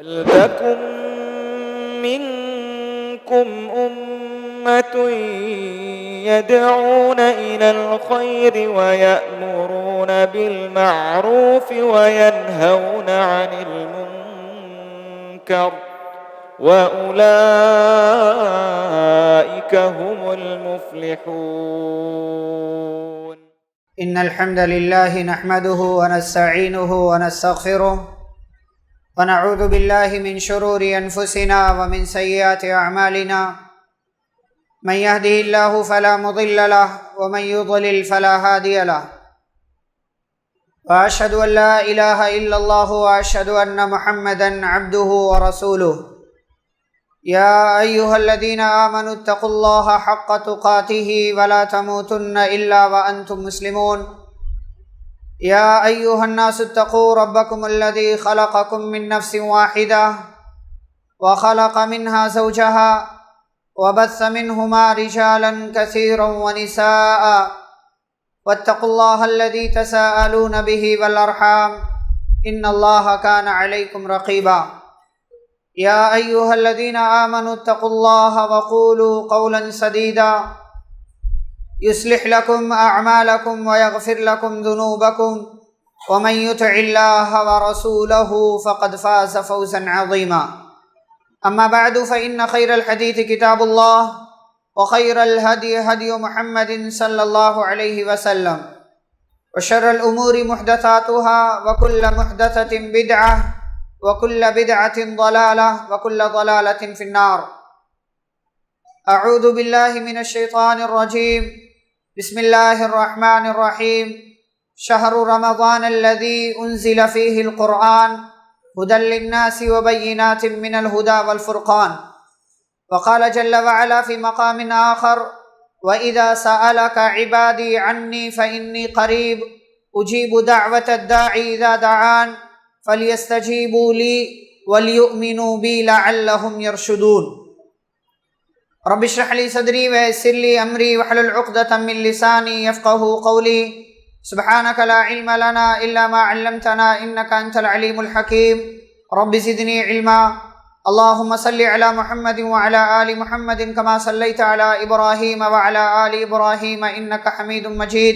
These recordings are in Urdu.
وَلْتَكُن مِّنكُمْ أُمَّةٌ يَدْعُونَ إِلَى الْخَيْرِ وَيَأْمُرُونَ بِالْمَعْرُوفِ وَيَنْهَوْنَ عَنِ الْمُنكَرِ وَأُولَئِكَ هُمُ الْمُفْلِحُونَ. إن الحمد لله نحمده ونستعينه ونستغفره ونعوذ بالله من شرور أنفسنا ومن سيئات أعمالنا. من يهده الله فلا مضل له ومن يضلل فلا هادي له. وأشهد أن لا إله إلا الله وأشهد أن محمدا عبده ورسوله. يا أيها الذين آمنوا اتقوا الله حق تقاته ولا تموتن إلا وأنتم مسلمون. يا أيها الناس اتقوا ربكم الذي خلقكم من نفس واحدة وخلق منها زوجها وبث منهما رجالا كثيرا ونساء واتقوا الله الذي تساءلون به والأرحام إن الله كان عليكم رقيبا. يا أيها الذين آمنوا اتقوا الله وقولوا قولا سديدا يصلح لكم أعمالكم ويغفر لكم ذنوبكم ومن يطع الله ورسوله فقد فاز فوزا عظيما. أما بعد فإن خير الحديث كتاب الله وخير الهدي هدي محمد صلى الله عليه وسلم وشر الأمور محدثاتها وكل محدثة بدعة وكل بدعة ضلالة وكل ضلالة في النار. أعوذ بالله من الشيطان الرجيم. بسم الله الرحمن الرحيم. شهر رمضان الذي أنزل فيه القرآن هدى للناس وبينات من الهدى والفرقان. وقال جل وعلا في مقام آخر: وإذا سألك عبادي عني فإني قريب أجيب دعوة الداعي إذا دعان فَلْيَسْتَجِيبُوا لِي وَلْيُؤْمِنُوا بِي لَعَلَّهُمْ يَرْشُدُونَ. رب اشرح لي صدري ويسر لي أمري واحلل عقدة من لساني يفقهوا قولي. سبحانك لا علم لنا إلا ما علمتنا إنك أنت العليم الحكيم. رب زدني علما. اللهم صل على محمد وعلى آل محمد كما صليت على إبراهيم وعلى آل إبراهيم إنك حميد مجيد.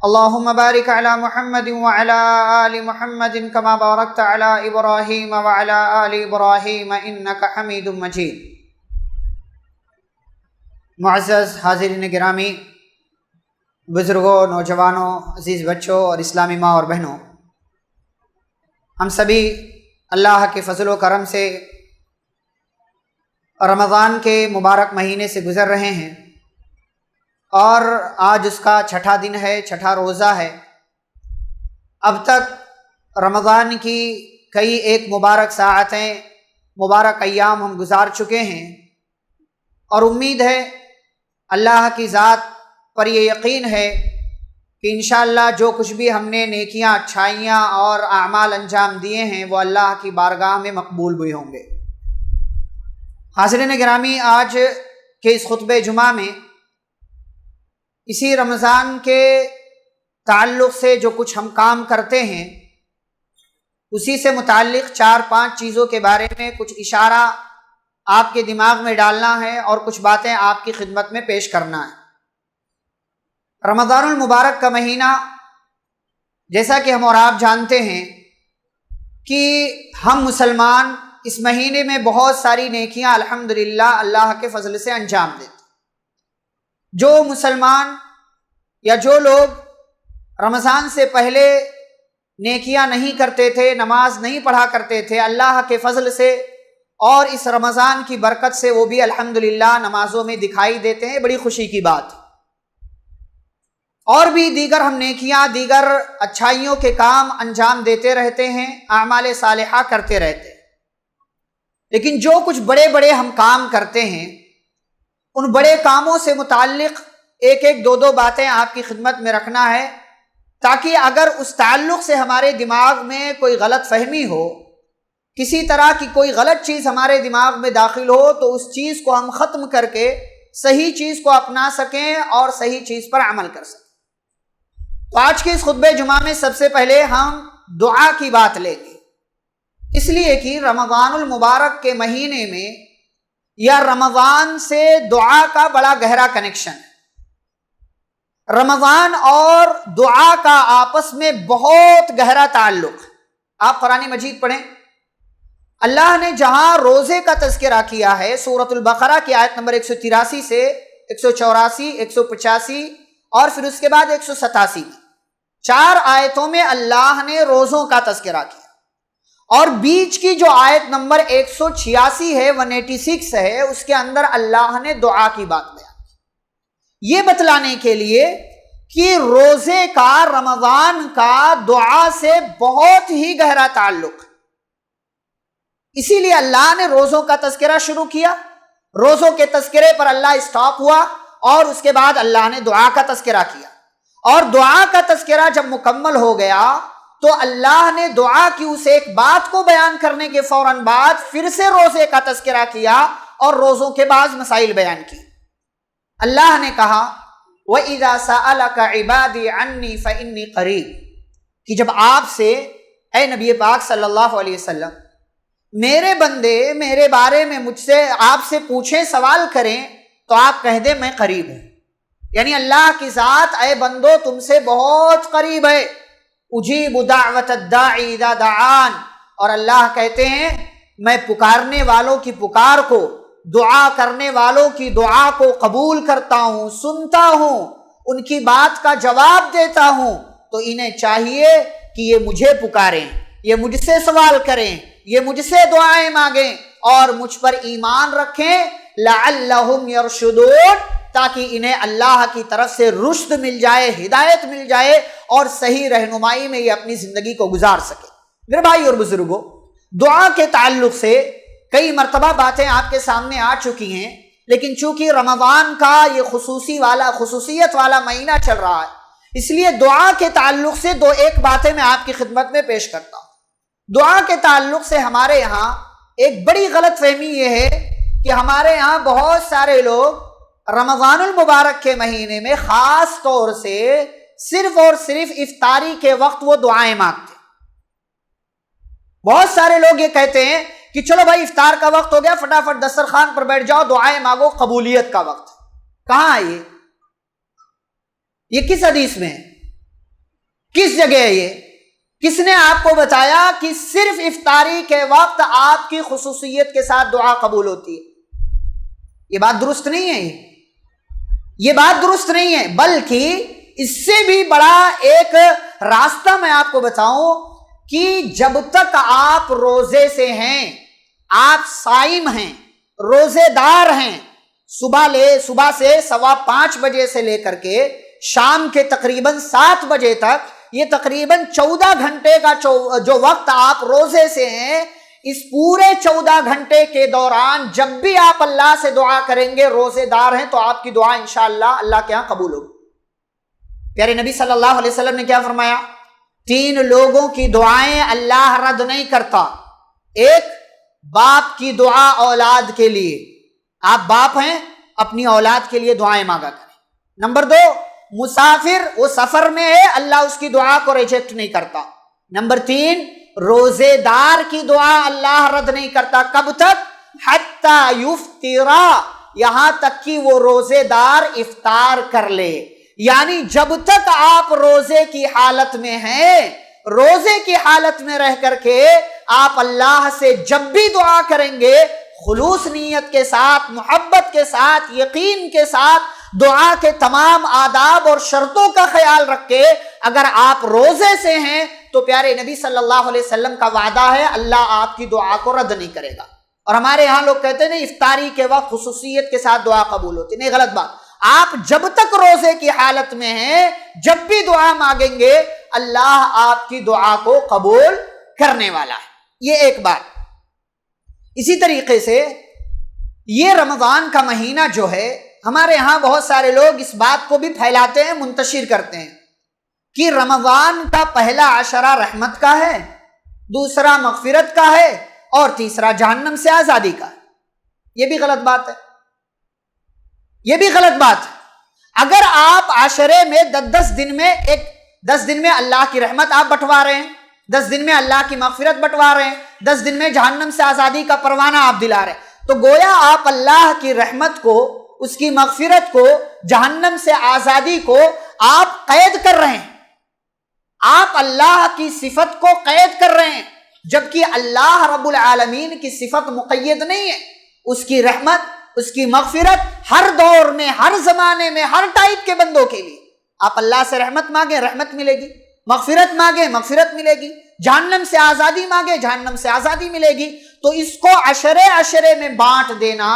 اللهم بارك على محمد وعلى آل محمد كما باركت على إبراهيم وعلى آل إبراهيم إنك حميد مجيد. معزز حاضرین گرامی، بزرگوں، نوجوانوں، عزیز بچوں اور اسلامی ماں اور بہنوں، ہم سبھی اللہ کے فضل و کرم سے رمضان کے مبارک مہینے سے گزر رہے ہیں اور آج اس کا چھٹا دن ہے، چھٹا روزہ ہے۔ اب تک رمضان کی کئی ایک مبارک ساعتیں، مبارک ایام ہم گزار چکے ہیں، اور امید ہے، اللہ کی ذات پر یہ یقین ہے کہ انشاءاللہ جو کچھ بھی ہم نے نیکیاں، اچھائیاں اور اعمال انجام دیے ہیں وہ اللہ کی بارگاہ میں مقبول بھی ہوں گے۔ حاضرین گرامی، آج کے اس خطبہ جمعہ میں اسی رمضان کے تعلق سے جو کچھ ہم کام کرتے ہیں اسی سے متعلق 4-5 چیزوں کے بارے میں کچھ اشارہ آپ کے دماغ میں ڈالنا ہے اور کچھ باتیں آپ کی خدمت میں پیش کرنا ہے۔ رمضان المبارک کا مہینہ، جیسا کہ ہم اور آپ جانتے ہیں کہ ہم مسلمان اس مہینے میں بہت ساری نیکیاں الحمدللہ اللہ کے فضل سے انجام دیتے ہیں۔ جو مسلمان یا جو لوگ رمضان سے پہلے نیکیاں نہیں کرتے تھے، نماز نہیں پڑھا کرتے تھے، اللہ کے فضل سے اور اس رمضان کی برکت سے وہ بھی الحمدللہ نمازوں میں دکھائی دیتے ہیں، بڑی خوشی کی بات۔ اور بھی دیگر ہم نیکیاں، دیگر اچھائیوں کے کام انجام دیتے رہتے ہیں، اعمال صالحہ کرتے رہتے ہیں، لیکن جو کچھ بڑے بڑے ہم کام کرتے ہیں ان بڑے کاموں سے متعلق ایک ایک دو باتیں آپ کی خدمت میں رکھنا ہے، تاکہ اگر اس تعلق سے ہمارے دماغ میں کوئی غلط فہمی ہو، کسی طرح کی کوئی غلط چیز ہمارے دماغ میں داخل ہو، تو اس چیز کو ہم ختم کر کے صحیح چیز کو اپنا سکیں اور صحیح چیز پر عمل کر سکیں۔ تو آج کے اس خطبہ جمعہ میں سب سے پہلے ہم دعا کی بات لیں گے اس لیے کہ رمضان المبارک کے مہینے میں یا رمضان سے دعا کا بڑا گہرا کنیکشن ہے۔ رمضان اور دعا کا آپس میں بہت گہرا تعلق۔ آپ قرآن مجید پڑھیں، اللہ نے جہاں روزے کا تذکرہ کیا ہے سورۃ البقرہ کی آیت نمبر 183 سے 184، 185 اور پھر اس کے بعد 187 میں 4 آیتوں میں اللہ نے روزوں کا تذکرہ کیا، اور بیچ کی جو آیت نمبر 186 ہے 186 ہے، اس کے اندر اللہ نے دعا کی بات بیان کی، یہ بتلانے کے لیے کہ روزے کا، رمضان کا دعا سے بہت ہی گہرا تعلق۔ اسی لیے اللہ نے روزوں کا تذکرہ شروع کیا، روزوں کے تذکرے پر اللہ اسٹاپ ہوا، اور اس کے بعد اللہ نے دعا کا تذکرہ کیا، اور دعا کا تذکرہ جب مکمل ہو گیا تو اللہ نے دعا کی اس ایک بات کو بیان کرنے کے فوراً بعد پھر سے روزے کا تذکرہ کیا اور روزوں کے بعض مسائل بیان کی۔ اللہ نے کہا وَإِذَا سَأَلَكَ عِبَادِي عَنِّي فَإِنِّي قَرِيبٌ، کہ جب آپ سے اے نبی پاک صلی اللہ علیہ وسلم میرے بندے میرے بارے میں مجھ سے آپ سے پوچھیں، سوال کریں، تو آپ کہہ دیں میں قریب ہوں۔ یعنی اللہ کی ذات اے بندو تم سے بہت قریب ہے۔ اجیب دعوت الداعی اذا دعان، اور اللہ کہتے ہیں میں پکارنے والوں کی پکار کو، دعا کرنے والوں کی دعا کو قبول کرتا ہوں، سنتا ہوں، ان کی بات کا جواب دیتا ہوں۔ تو انہیں چاہیے کہ یہ مجھے پکاریں، یہ مجھ سے سوال کریں، یہ مجھ سے دعائیں مانگیں اور مجھ پر ایمان رکھیں، لعلہم یرشدون، تاکہ انہیں اللہ کی طرف سے رشد مل جائے، ہدایت مل جائے اور صحیح رہنمائی میں یہ اپنی زندگی کو گزار سکے۔ میرے بھائی اور بزرگوں، دعا کے تعلق سے کئی مرتبہ باتیں آپ کے سامنے آ چکی ہیں، لیکن چونکہ رمضان کا یہ خصوصیت والا مہینہ چل رہا ہے، اس لیے دعا کے تعلق سے 2 باتیں میں آپ کی خدمت میں پیش کرتا ہوں۔ دعا کے تعلق سے ہمارے یہاں ایک بڑی غلط فہمی یہ ہے کہ ہمارے یہاں بہت سارے لوگ رمضان المبارک کے مہینے میں خاص طور سے صرف اور صرف افطاری کے وقت وہ دعائیں مانگتے ہیں۔ بہت سارے لوگ یہ کہتے ہیں کہ چلو بھائی افطار کا وقت ہو گیا، فٹافٹ دسترخوان پر بیٹھ جاؤ، دعائیں مانگو، قبولیت کا وقت۔ کہاں ہے یہ کس حدیث میں ہے؟ کس جگہ ہے یہ؟ کس نے آپ کو بتایا کہ صرف افطاری کے وقت آپ کی خصوصیت کے ساتھ دعا قبول ہوتی ہے؟ یہ بات درست نہیں ہے، یہ بات درست نہیں ہے، بلکہ اس سے بھی بڑا ایک راستہ میں آپ کو بتاؤں کہ جب تک آپ روزے سے ہیں، آپ صائم ہیں، روزے دار ہیں، صبح سے 5:15 بجے سے لے کر کے شام کے تقریباً 7 بجے تک، یہ تقریباً 14 گھنٹے کا جو وقت آپ روزے سے ہیں، اس پورے 14 گھنٹے کے دوران جب بھی آپ اللہ سے دعا کریں گے، روزے دار ہیں، تو آپ کی دعا انشاءاللہ اللہ کے ہاں قبول ہوگی۔ پیارے نبی صلی اللہ علیہ وسلم نے کیا فرمایا؟ 3 لوگوں کی دعائیں اللہ رد نہیں کرتا۔ ایک، باپ کی دعا اولاد کے لیے، آپ باپ ہیں، اپنی اولاد کے لیے دعائیں مانگا کریں۔ نمبر 2، مسافر، وہ سفر میں ہے، اللہ اس کی دعا کو ریجیکٹ نہیں کرتا۔ نمبر 3، روزے دار کی دعا اللہ رد نہیں کرتا۔ کب تک؟ حتی یفطرا، یہاں تک کہ وہ روزے دار افطار کر لے۔ یعنی جب تک آپ روزے کی حالت میں ہیں، روزے کی حالت میں رہ کر کے آپ اللہ سے جب بھی دعا کریں گے، خلوص نیت کے ساتھ، محبت کے ساتھ، یقین کے ساتھ، دعا کے تمام آداب اور شرطوں کا خیال رکھ کے اگر آپ روزے سے ہیں تو پیارے نبی صلی اللہ علیہ وسلم کا وعدہ ہے اللہ آپ کی دعا کو رد نہیں کرے گا۔ اور ہمارے ہاں لوگ کہتے ہیں افطاری کے وقت خصوصیت کے ساتھ دعا قبول ہوتی، نہیں، غلط بات۔ آپ جب تک روزے کی حالت میں ہیں، جب بھی دعا مانگیں گے اللہ آپ کی دعا کو قبول کرنے والا ہے۔ یہ ایک بات۔ اسی طریقے سے یہ رمضان کا مہینہ جو ہے، ہمارے ہاں بہت سارے لوگ اس بات کو بھی پھیلاتے ہیں، منتشر کرتے ہیں کہ رمضان کا پہلا عشرہ رحمت کا ہے، دوسرا مغفرت کا ہے اور تیسرا جہنم سے آزادی کا ہے۔ یہ بھی غلط بات ہے، یہ بھی غلط بات ہے۔ اگر آپ عشرے میں 10 دن میں 10 دن میں اللہ کی رحمت آپ بٹوا رہے ہیں، 10 دن میں اللہ کی مغفرت بٹوا رہے ہیں، 10 دن میں جہنم سے آزادی کا پروانہ آپ دلا رہے ہیں۔ تو گویا آپ اللہ کی رحمت کو، اس کی مغفرت کو، جہنم سے آزادی کو آپ قید کر رہے ہیں، آپ اللہ کی صفت کو قید کر رہے ہیں، جبکہ اللہ رب العالمین کی صفت مقید نہیں ہے۔ اس کی رحمت، اس کی مغفرت ہر دور میں، ہر زمانے میں، ہر ٹائپ کے بندوں کے لیے۔ آپ اللہ سے رحمت مانگیں، رحمت ملے گی، مغفرت مانگیں، مغفرت ملے گی، جہنم سے آزادی مانگیں، جہنم سے آزادی ملے گی۔ تو اس کو عشرے میں بانٹ دینا،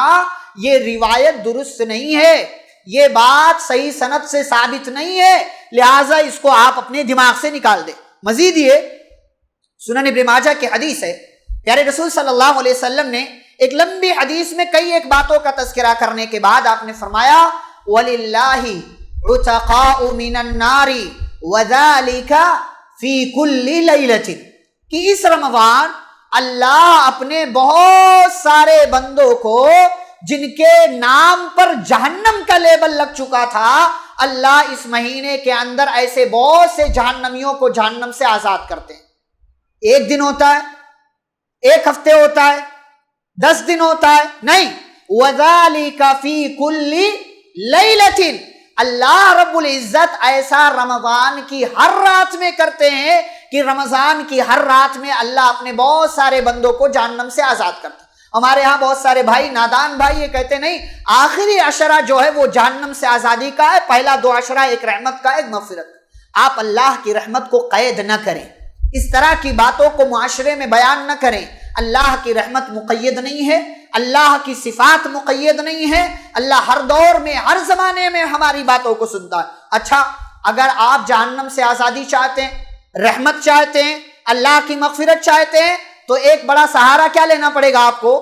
یہ روایت درست نہیں ہے، یہ بات صحیح سند سے ثابت نہیں ہے، لہٰذا اس کو آپ اپنے دماغ سے نکال دیں۔ مزید یہ سنن ابن ماجہ کی حدیث ہے، پیارے رسول صلی اللہ علیہ وسلم نے ایک لمبی حدیث میں کئی ایک باتوں کا تذکرہ کرنے کے بعد آپ نے فرمایا وَلِلَّهِ عُتَقَاءُ مِنَ النَّارِ وَذَلِكَ فِي كُلِّ لَيْلَةٍ، کہ اس رمضان اللہ اپنے بہت سارے بندوں کو جن کے نام پر جہنم کا لیبل لگ چکا تھا، اللہ اس مہینے کے اندر ایسے بہت سے جہنمیوں کو جہنم سے آزاد کرتے ہیں۔ 1 دن ہوتا ہے، 1 ہفتے ہوتا ہے، 10 دن ہوتا ہے، نہیں، وَذَلِكَ فِي كُلِّ لَيْلَةٍ، اللہ رب العزت ایسا رمضان کی ہر رات میں کرتے ہیں کہ رمضان کی ہر رات میں اللہ اپنے بہت سارے بندوں کو جہنم سے آزاد کرتے ہیں۔ ہمارے ہاں بہت سارے بھائی، نادان بھائی، یہ کہتے نہیں آخری عشرہ جو ہے وہ جہنم سے آزادی کا ہے، پہلا 2 عشرہ ایک رحمت کا، ایک مغفرت۔ آپ اللہ کی رحمت کو قید نہ کریں، اس طرح کی باتوں کو معاشرے میں بیان نہ کریں۔ اللہ کی رحمت مقید نہیں ہے، اللہ کی صفات مقید نہیں ہے، اللہ ہر دور میں، ہر زمانے میں ہماری باتوں کو سنتا ہے۔ اچھا، اگر آپ جہنم سے آزادی چاہتے ہیں، رحمت چاہتے ہیں، اللہ کی مغفرت چاہتے ہیں، تو ایک بڑا سہارا کیا لینا پڑے گا آپ کو؟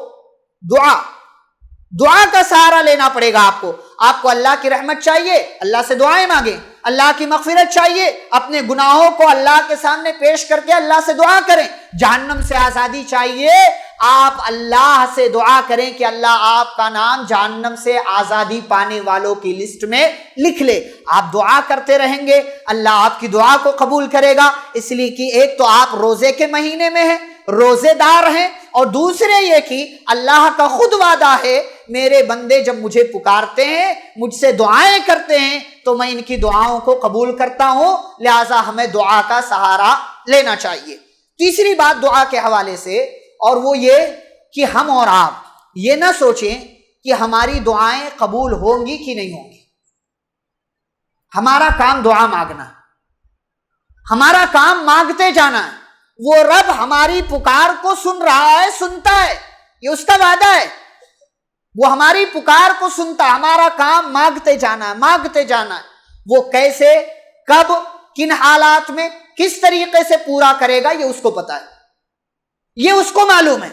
دعا کا سہارا لینا پڑے گا آپ کو۔ آپ کو اللہ کی رحمت چاہیے، اللہ سے دعائیں مانگیں، اللہ کی مغفرت چاہیے، اپنے گناہوں کو اللہ کے سامنے پیش کر کے اللہ سے دعا کریں۔ جہنم سے آزادی چاہیے، آپ اللہ سے دعا کریں کہ اللہ آپ کا نام جہنم سے آزادی پانے والوں کی لسٹ میں لکھ لے۔ آپ دعا کرتے رہیں گے، اللہ آپ کی دعا کو قبول کرے گا، اس لیے کہ ایک تو آپ روزے کے مہینے میں ہیں، روزے دار ہیں، اور دوسرے یہ کہ اللہ کا خود وعدہ ہے میرے بندے جب مجھے پکارتے ہیں، مجھ سے دعائیں کرتے ہیں تو میں ان کی دعاؤں کو قبول کرتا ہوں، لہٰذا ہمیں دعا کا سہارا لینا چاہیے۔ تیسری بات دعا کے حوالے سے، اور وہ یہ کہ ہم اور آپ یہ نہ سوچیں کہ ہماری دعائیں قبول ہوں گی کہ نہیں ہوں گی۔ ہمارا کام دعا مانگنا، ہمارا کام مانگتے جانا ہے۔ وہ رب ہماری پکار کو سن رہا ہے، سنتا ہے، یہ اس کا وعدہ ہے، وہ ہماری پکار کو سنتا ہے۔ ہمارا کام مانگتے جانا ہے، مانگتے جانا ہے۔ وہ کیسے، کب، کن حالات میں، کس طریقے سے پورا کرے گا یہ اس کو پتا ہے، یہ اس کو معلوم ہے،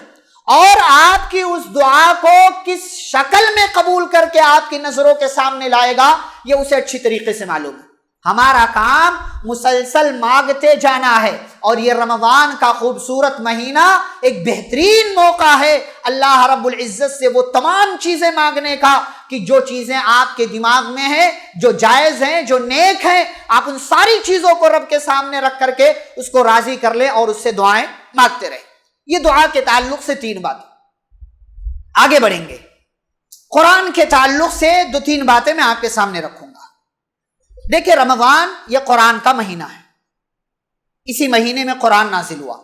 اور آپ کی اس دعا کو کس شکل میں قبول کر کے آپ کی نظروں کے سامنے لائے گا یہ اسے اچھی طریقے سے معلوم ہے۔ ہمارا کام مسلسل مانگتے جانا ہے، اور یہ رمضان کا خوبصورت مہینہ ایک بہترین موقع ہے اللہ رب العزت سے وہ تمام چیزیں مانگنے کا کہ جو چیزیں آپ کے دماغ میں ہیں، جو جائز ہیں، جو نیک ہیں، آپ ان ساری چیزوں کو رب کے سامنے رکھ کر کے اس کو راضی کر لیں اور اس سے دعائیں مانگتے رہیں۔ یہ دعا کے تعلق سے 3 باتیں، آگے بڑھیں گے۔ قرآن کے تعلق سے 2-3 باتیں میں آپ کے سامنے رکھوں گا۔ دیکھیں، رمضان یہ قرآن کا مہینہ ہے، اسی مہینے میں قرآن نازل ہوا۔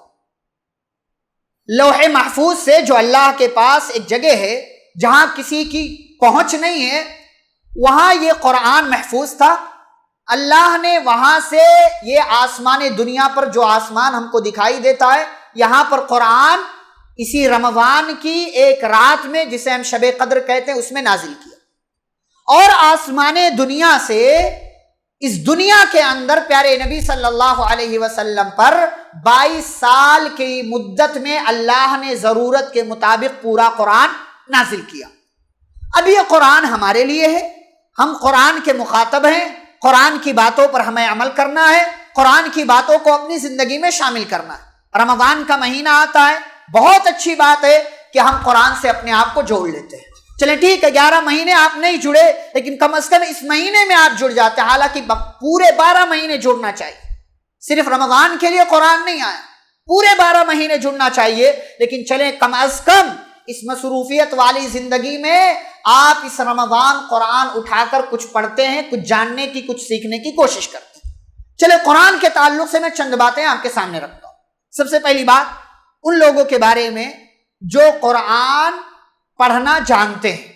لوح محفوظ سے جو اللہ کے پاس ایک جگہ ہے جہاں کسی کی پہنچ نہیں ہے، وہاں یہ قرآن محفوظ تھا۔ اللہ نے وہاں سے یہ آسمان دنیا پر جو آسمان ہم کو دکھائی دیتا ہے، یہاں پر قرآن اسی رمضان کی ایک رات میں، جسے ہم شب قدر کہتے ہیں، اس میں نازل کیا، اور آسمان دنیا سے اس دنیا کے اندر پیارے نبی صلی اللہ علیہ وسلم پر 22 سال کی مدت میں اللہ نے ضرورت کے مطابق پورا قرآن نازل کیا۔ اب یہ قرآن ہمارے لیے ہے، ہم قرآن کے مخاطب ہیں، قرآن کی باتوں پر ہمیں عمل کرنا ہے، قرآن کی باتوں کو اپنی زندگی میں شامل کرنا ہے۔ رمضان کا مہینہ آتا ہے، بہت اچھی بات ہے کہ ہم قرآن سے اپنے آپ کو جوڑ لیتے ہیں۔ چلیں ٹھیک ہے، 11 مہینے آپ نہیں جڑے، لیکن کم از کم اس مہینے میں آپ جڑ جاتے ہیں، حالانکہ پورے 12 مہینے جڑنا چاہیے۔ صرف رمضان کے لیے قرآن نہیں آیا، پورے 12 مہینے جڑنا چاہیے، لیکن چلیں کم از کم اس مصروفیت والی زندگی میں آپ اس رمضان قرآن اٹھا کر کچھ پڑھتے ہیں، کچھ جاننے کی، کچھ سیکھنے کی کوشش کرتے ہیں۔ چلے قرآن کے تعلق سے میں چند باتیں آپ کے سامنے رکھتا ہوں۔ سب سے پہلی بات ان لوگوں کے بارے میں جو قرآن پڑھنا جانتے ہیں،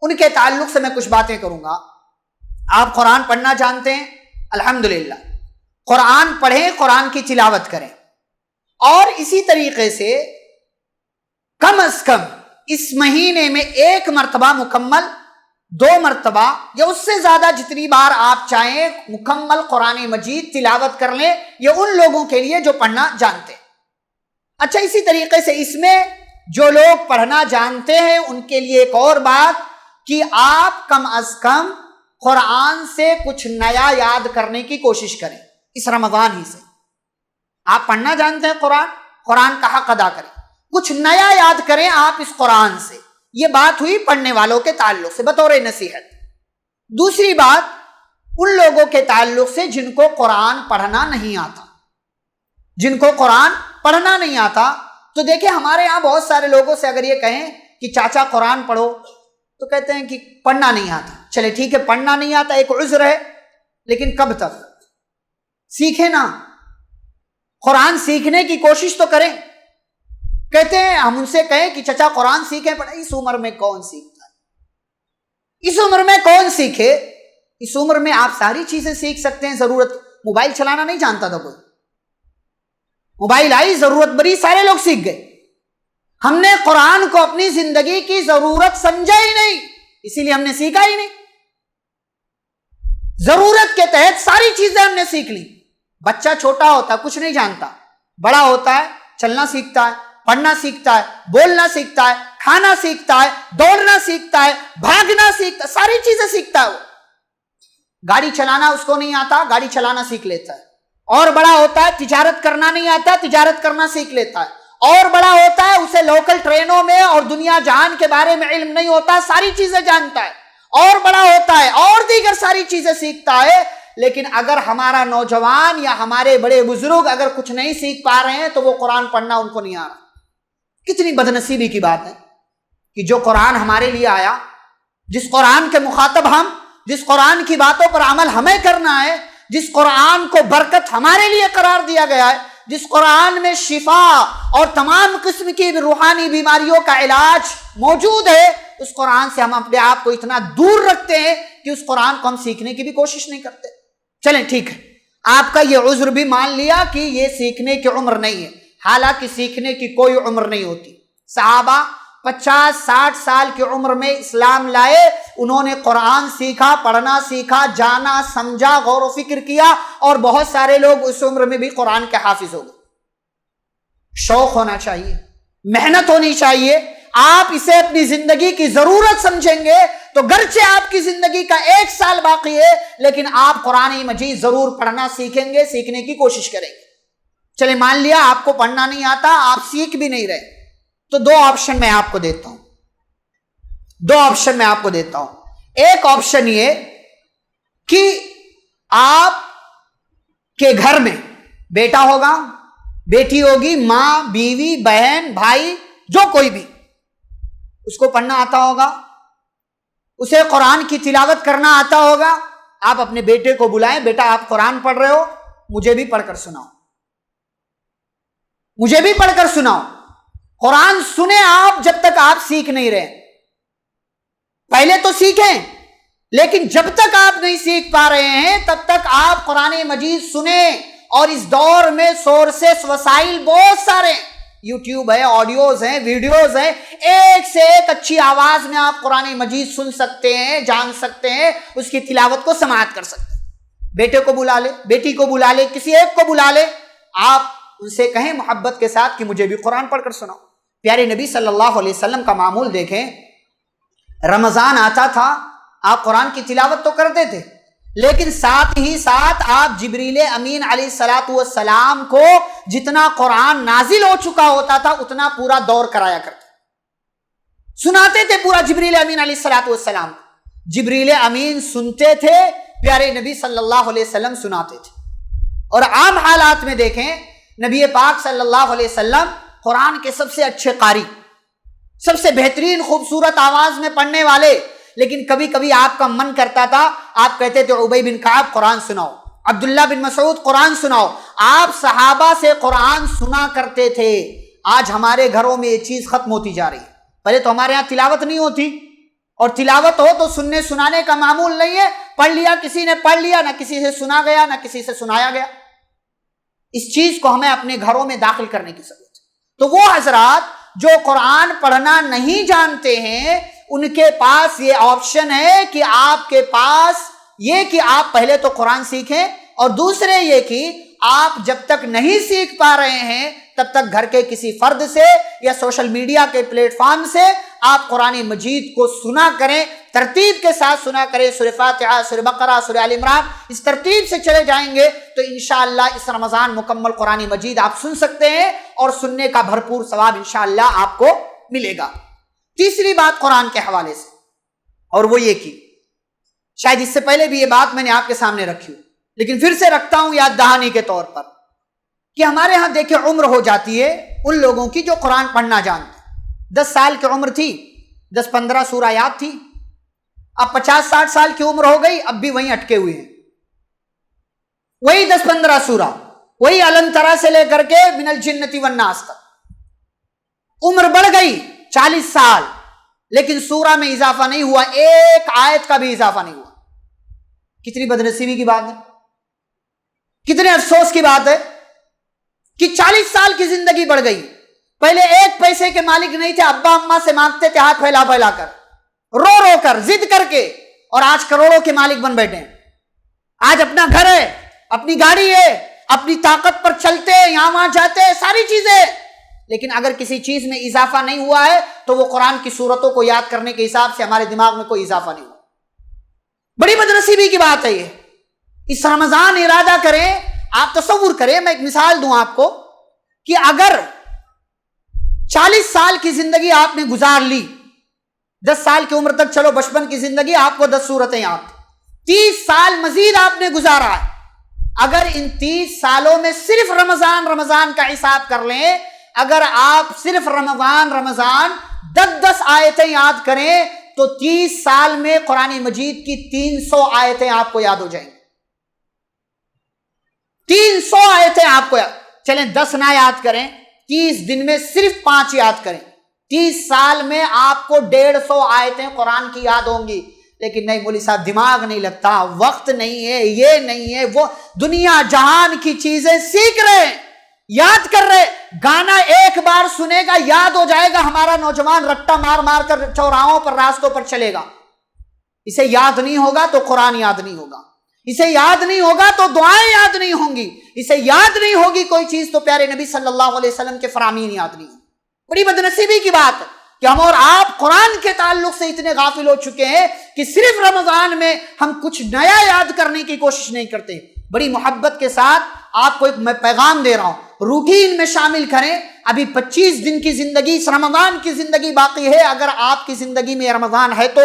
ان کے تعلق سے میں کچھ باتیں کروں گا۔ آپ قرآن پڑھنا جانتے ہیں، الحمدللہ، قرآن پڑھیں، قرآن کی تلاوت کریں، اور اسی طریقے سے کم از کم اس مہینے میں 1 مرتبہ مکمل، 2 مرتبہ یا اس سے زیادہ جتنی بار آپ چاہیں مکمل قرآن مجید تلاوت کر لیں۔ یہ ان لوگوں کے لیے جو پڑھنا جانتے ہیں۔ اچھا، اسی طریقے سے اس میں جو لوگ پڑھنا جانتے ہیں ان کے لیے ایک اور بات کہ آپ کم از کم قرآن سے کچھ نیا یاد کرنے کی کوشش کریں اس رمضان ہی سے۔ آپ پڑھنا جانتے ہیں قرآن کا حق ادا کریں، کچھ نیا یاد کریں آپ اس قرآن سے۔ یہ بات ہوئی پڑھنے والوں کے تعلق سے بطور نصیحت۔ دوسری بات ان لوگوں کے تعلق سے جن کو قرآن پڑھنا نہیں آتا، جن کو قرآن پڑھنا نہیں آتا، تو دیکھیں ہمارے یہاں بہت سارے لوگوں سے اگر یہ کہیں کہ چاچا قرآن پڑھو تو کہتے ہیں کہ پڑھنا نہیں آتا۔ چلے ٹھیک ہے، پڑھنا نہیں آتا ایک عذر ہے، لیکن کب تک؟ سیکھیں نا، قرآن سیکھنے کی کوشش تو کریں۔ کہتے ہیں ہم ان سے کہیں کہ چچا قرآن سیکھیں، پر اس عمر میں کون سیکھتا ہے؟ اس عمر میں کون سیکھے؟ اس عمر میں آپ ساری چیزیں سیکھ سکتے ہیں۔ ضرورت، موبائل چلانا نہیں جانتا تھا کوئی، موبائل آئی، ضرورت بری، سارے لوگ سیکھ گئے۔ ہم نے قرآن کو اپنی زندگی کی ضرورت سمجھا ہی نہیں، اسی لیے ہم نے سیکھا ہی نہیں۔ ضرورت کے تحت ساری چیزیں ہم نے سیکھ لی۔ بچہ چھوٹا ہوتا ہے کچھ نہیں جانتا، بڑا ہوتا ہے چلنا سیکھتا ہے، پڑھنا سیکھتا ہے، بولنا سیکھتا ہے، کھانا سیکھتا ہے، دوڑنا سیکھتا ہے، بھاگنا سیکھتا ہے، ساری چیزیں سیکھتا ہے۔ وہ گاڑی چلانا اس کو نہیں آتا، گاڑی چلانا سیکھ لیتا ہے۔ اور بڑا ہوتا ہے تجارت کرنا نہیں آتا، تجارت کرنا سیکھ لیتا ہے۔ اور بڑا ہوتا ہے اسے لوکل ٹرینوں میں اور دنیا جہان کے بارے میں علم نہیں ہوتا، ساری چیزیں جانتا ہے۔ اور بڑا ہوتا ہے اور دیگر ساری چیزیں سیکھتا ہے۔ لیکن اگر ہمارا نوجوان یا ہمارے بڑے بزرگ اگر کچھ نہیں سیکھ پا رہے ہیں تو وہ قرآن پڑھنا ان کو نہیں آ رہا۔ کتنی بدنصیبی کی بات ہے کہ جو قرآن ہمارے لیے آیا، جس قرآن کے مخاطب ہم، جس قرآن کی باتوں پر عمل ہمیں کرنا ہے، جس قرآن کو برکت ہمارے لیے قرار دیا گیا ہے، جس قرآن میں شفا اور تمام قسم کی روحانی بیماریوں کا علاج موجود ہے، اس قرآن سے ہم اپنے آپ کو اتنا دور رکھتے ہیں کہ اس قرآن کو ہم سیکھنے کی بھی کوشش نہیں کرتے۔ چلیں ٹھیک ہے، آپ کا یہ عذر بھی مان لیا کہ یہ سیکھنے کی عمر نہیں ہے، حالانکہ سیکھنے کی کوئی عمر نہیں ہوتی۔ صحابہ 50-60 سال کی عمر میں اسلام لائے، انہوں نے قرآن سیکھا، پڑھنا سیکھا، جانا، سمجھا، غور و فکر کیا، اور بہت سارے لوگ اس عمر میں بھی قرآن کے حافظ ہو گئے۔ شوق ہونا چاہیے، محنت ہونی چاہیے۔ آپ اسے اپنی زندگی کی ضرورت سمجھیں گے تو گرچہ آپ کی زندگی کا 1 سال باقی ہے، لیکن آپ قرآن مجید ضرور پڑھنا سیکھیں گے، سیکھنے کی کوشش کریں گے۔ چلے مان لیا آپ کو پڑھنا نہیں آتا، آپ سیکھ بھی نہیں رہے، تو 2 آپشن میں آپ کو دیتا ہوں، 2 آپشن میں آپ کو دیتا ہوں۔ ایک آپشن یہ کہ آپ کے گھر میں بیٹا ہوگا، بیٹی ہوگی، ماں، بیوی، بہن، بھائی، جو کوئی بھی، اس کو پڑھنا آتا ہوگا، اسے قرآن کی تلاوت کرنا آتا ہوگا۔ آپ اپنے بیٹے کو بلائیں، بیٹا آپ قرآن پڑھ رہے ہو، مجھے بھی پڑھ کر سناؤ، مجھے بھی پڑھ کر سناؤ۔ قرآن سنیں آپ جب تک آپ سیکھ نہیں رہے، پہلے تو سیکھیں، لیکن جب تک آپ نہیں سیکھ پا رہے ہیں تب تک آپ قرآن مجید سنیں۔ اور اس دور میں سورسز، وسائل بہت سارے، یوٹیوب ہے، آڈیوز ہیں، ویڈیوز ہیں، ایک سے ایک اچھی آواز میں آپ قرآن مجید سن سکتے ہیں، جان سکتے ہیں، اس کی تلاوت کو سماعت کر سکتے ہیں۔ بیٹے کو بلا لے، بیٹی کو بلا لے، کسی ایک کو بلا لے، آپ ان سے کہیں محبت کے ساتھ کہ مجھے بھی قرآن پڑھ کر سناؤ۔ پیارے نبی صلی اللہ علیہ وسلم کا معمول دیکھیں، رمضان آتا تھا، آپ قرآن کی تلاوت تو کرتے تھے، لیکن ساتھ ہی ساتھ آپ جبریل امین علیہ الصلاۃ والسلام کو جتنا قرآن نازل ہو چکا ہوتا تھا اتنا پورا دور کرایا کرتے، سناتے تھے پورا جبریل امین علیہ الصلاۃ والسلام۔ جبریل امین سنتے تھے، پیارے نبی صلی اللہ علیہ وسلم سناتے تھے۔ اور عام حالات میں دیکھیں، نبی پاک صلی اللہ علیہ وسلم قرآن کے سب سے اچھے قاری، سب سے بہترین خوبصورت آواز میں پڑھنے والے، لیکن کبھی کبھی آپ کا من کرتا تھا، آپ کہتے تھے ابی بن کعب قرآن سناؤ، عبداللہ بن مسعود قرآن سناؤ، آپ صحابہ سے قرآن سنا کرتے تھے۔ آج ہمارے گھروں میں یہ چیز ختم ہوتی جا رہی ہے۔ پہلے تو ہمارے ہاں تلاوت نہیں ہوتی، اور تلاوت ہو تو سننے سنانے کا معمول نہیں ہے، پڑھ لیا کسی نے پڑھ لیا، نہ کسی سے سنا گیا نہ کسی سے سنایا گیا۔ اس چیز کو ہمیں اپنے گھروں میں داخل کرنے کی ضرورت ہے۔ تو وہ حضرات جو قرآن پڑھنا نہیں جانتے ہیں، ان کے پاس یہ آپشن ہے کہ آپ کے پاس یہ کہ آپ پہلے تو قرآن سیکھیں، اور دوسرے یہ کہ آپ جب تک نہیں سیکھ پا رہے ہیں تب تک گھر کے کسی فرد سے یا سوشل میڈیا کے پلیٹ فارم سے آپ قرآن مجید کو سنا کریں، ترتیب کے ساتھ سنا کریں۔ سورہ فاتحہ، سورہ بقرہ، سورہ آل عمران، اس ترتیب سے چلے جائیں گے تو انشاءاللہ اس رمضان مکمل قرآن مجید آپ سن سکتے ہیں، اور سننے کا بھرپور ثواب انشاءاللہ آپ کو ملے گا۔ تیسری بات قرآن کے حوالے سے، اور وہ یہ کہ شاید اس سے پہلے بھی یہ بات میں نے آپ کے سامنے رکھی ہو، لیکن پھر سے رکھتا ہوں یاد دہانی کے طور پر، کہ ہمارے ہاں دیکھیں عمر ہو جاتی ہے ان لوگوں کی جو قرآن پڑھنا جانتے ہیں۔ 10 سال کی عمر تھی، 10-15 سورہ یاد تھی، اب 50-60 سال کی عمر ہو گئی، اب بھی وہیں اٹکے ہوئے ہیں، وہی 10-15 سورہ، وہی علم ترا سے لے کر کے من الجنتی والناس تک۔ عمر بڑھ گئی 40 سال، لیکن سورہ میں اضافہ نہیں ہوا، ایک آیت کا بھی اضافہ نہیں ہوا۔ کتنی بدنصیبی کی بات ہے، کتنے افسوس کی بات ہے کہ 40 سال کی زندگی بڑھ گئی۔ پہلے ایک پیسے کے مالک نہیں تھے، ابا اماں سے مانگتے تھے ہاتھ پھیلا پھیلا کر، رو رو کر، ضد کر کے، اور آج کروڑوں کے مالک بن بیٹھے ہیں۔ آج اپنا گھر ہے، اپنی گاڑی ہے، اپنی طاقت پر چلتے ہیں، یہاں وہاں جاتے ہیں، ساری چیزیں، لیکن اگر کسی چیز میں اضافہ نہیں ہوا ہے تو وہ قرآن کی صورتوں کو یاد کرنے کے حساب سے ہمارے دماغ میں کوئی اضافہ نہیں ہوا۔ بڑی بدنصیبی کی بات ہے یہ۔ اس رمضان ارادہ کریں، آپ تصور کریں، میں ایک مثال دوں آپ کو، کہ اگر 40 سال کی زندگی آپ نے گزار لی، 10 سال کی عمر تک چلو بچپن کی زندگی، آپ کو 10 سورتیں یاد، 30 سال مزید آپ نے گزارا ہے۔ اگر ان 30 سالوں میں صرف رمضان کا حساب کر لیں، اگر آپ صرف رمضان 10 آیتیں یاد کریں تو 30 سال میں قرآن مجید کی 300 آیتیں آپ کو یاد ہو جائیں گی۔ 300 آیتیں آپ کو چلیں 10 نہ یاد کریں، 30 دن میں صرف 5 یاد کریں، 30 سال میں آپ کو 150 آیتیں قرآن کی یاد ہوں گی۔ لیکن نہیں مولوی صاحب، دماغ نہیں لگتا، وقت نہیں ہے، یہ نہیں ہے، وہ دنیا جہان کی چیزیں سیکھ رہے ہیں، یاد کر رہے، گانا ایک بار سنے گا یاد ہو جائے گا، ہمارا نوجوان رٹا مار مار کر چوراہوں پر راستوں پر چلے گا۔ اسے یاد نہیں ہوگا تو قرآن یاد نہیں ہوگا، اسے یاد نہیں ہوگا تو دعائیں یاد نہیں ہوں گی، اسے یاد نہیں ہوگی کوئی چیز تو پیارے نبی صلی اللہ علیہ وسلم کے فرامین یاد نہیں ہوں۔ بڑی بدنصیبی کی بات ہے کہ ہم اور آپ قرآن کے تعلق سے اتنے غافل ہو چکے ہیں کہ صرف رمضان میں ہم کچھ نیا یاد کرنے کی کوشش نہیں کرتے۔ بڑی محبت کے ساتھ آپ کو ایک میں پیغام دے رہا ہوں، روٹین میں شامل کریں۔ ابھی 25 دن کی زندگی، اس رمضان کی زندگی باقی ہے۔ اگر آپ کی زندگی میں رمضان ہے تو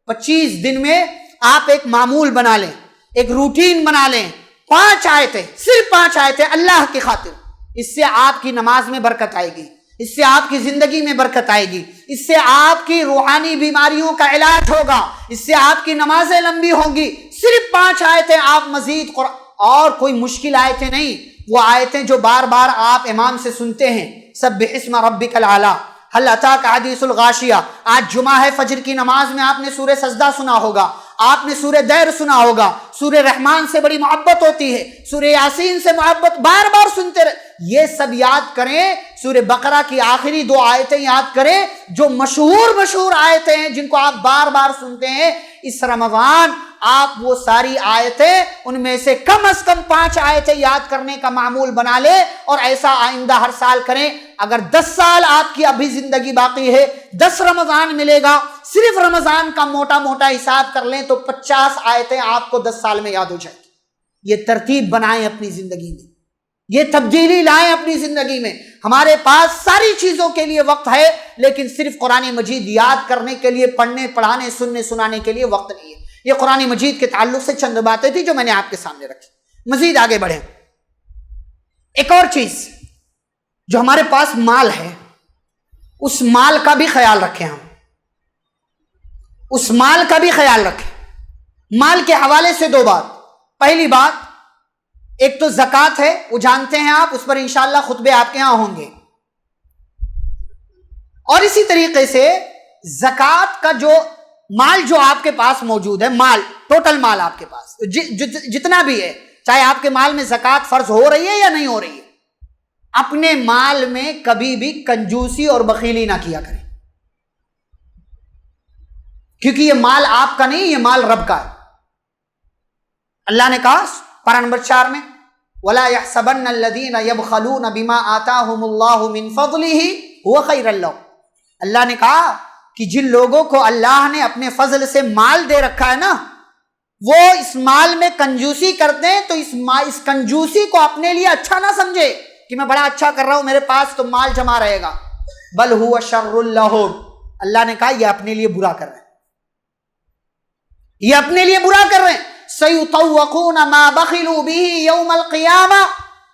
25 دن میں آپ ایک معمول بنا لیں، ایک روٹین بنا لیں، 5 آیتیں، صرف 5 آیتیں اللہ کی خاطر۔ اس سے آپ کی نماز میں برکت آئے گی، اس سے آپ کی زندگی میں برکت آئے گی، اس سے آپ کی روحانی بیماریوں کا علاج ہوگا، اس سے آپ کی نمازیں لمبی ہوں گی۔ صرف 5 آیتیں آپ مزید اور کوئی مشکل آیتیں نہیں، وہ آیتیں جو بار بار آپ امام سے سنتے ہیں، سبح اسم ربک الاعلی، هل اتاک حدیث الغاشیہ۔ آج جمعہ ہے، فجر کی نماز میں آپ نے سورہ سجدہ سنا ہوگا، آپ نے سورہ دیر سنا ہوگا، سورہ رحمان سے بڑی محبت ہوتی ہے، سورہ یاسین سے محبت، بار بار سنتے رہے، یہ سب یاد کریں۔ سورہ بقرہ کی آخری 2 آیتیں یاد کریں، جو مشہور آیتیں ہیں جن کو آپ بار بار سنتے ہیں۔ اس رمضان آپ وہ ساری آیتیں، ان میں سے کم از کم 5 آیتیں یاد کرنے کا معمول بنا لیں، اور ایسا آئندہ ہر سال کریں۔ اگر 10 سال آپ کی ابھی زندگی باقی ہے، 10 رمضان ملے گا، صرف رمضان کا موٹا موٹا حساب کر لیں تو 50 آیتیں آپ کو 10 سال میں یاد ہو جائیں گی۔ یہ ترتیب بنائیں اپنی زندگی میں، یہ تبدیلی لائیں اپنی زندگی میں۔ ہمارے پاس ساری چیزوں کے لیے وقت ہے، لیکن صرف قرآن مجید یاد کرنے کے لیے، پڑھنے پڑھانے سننے سنانے کے لیے وقت نہیں ہے۔ یہ قرآن مجید کے تعلق سے چند باتیں تھی جو میں نے آپ کے سامنے رکھی۔ مزید آگے بڑھیں۔ ایک اور چیز جو ہمارے پاس مال ہے اس مال کا بھی خیال رکھیں، ہم اس مال کا بھی خیال رکھیں۔ مال کے حوالے سے دو بات، پہلی بات ایک تو زکوٰۃ ہے، وہ جانتے ہیں آپ، اس پر انشاءاللہ خطبے آپ کے ہاں ہوں گے، اور اسی طریقے سے زکوٰۃ کا جو مال جو آپ کے پاس موجود ہے، مال ٹوٹل مال آپ کے پاس جتنا بھی ہے، چاہے آپ کے مال میں زکوٰۃ فرض ہو رہی ہے یا نہیں ہو رہی ہے، اپنے مال میں کبھی بھی کنجوسی اور بخیلی نہ کیا کریں، کیونکہ یہ مال آپ کا نہیں، یہ مال رب کا ہے۔ اللہ نے کہا پارہ نمبر 4 میں وَلَا يَحْسَبَنَّ الَّذِينَ يَبْخَلُونَ بِمَا آتَاهُمُ اللَّهُ مِنْ فَضْلِهِ هُوَ خَيْرًا لَهُمْ۔ اللہ نے کہا کہ جن لوگوں کو اللہ نے اپنے فضل سے مال دے رکھا ہے نا، وہ اس مال میں کنجوسی کرتے ہیں تو اس کنجوسی کو اپنے لیے اچھا نہ سمجھے کہ میں بڑا اچھا کر رہا ہوں، میرے پاس تو مال جمع رہے گا، بل هو شر لهم۔ اللہ نے کہا یہ اپنے لیے برا کر رہے ہیں، یہ اپنے لیے برا کر رہے ہیں۔ سَيُطَوَّقُونَ مَا بَخِلُوا بِهِ يَوْمَ الْقِيَامَةِ،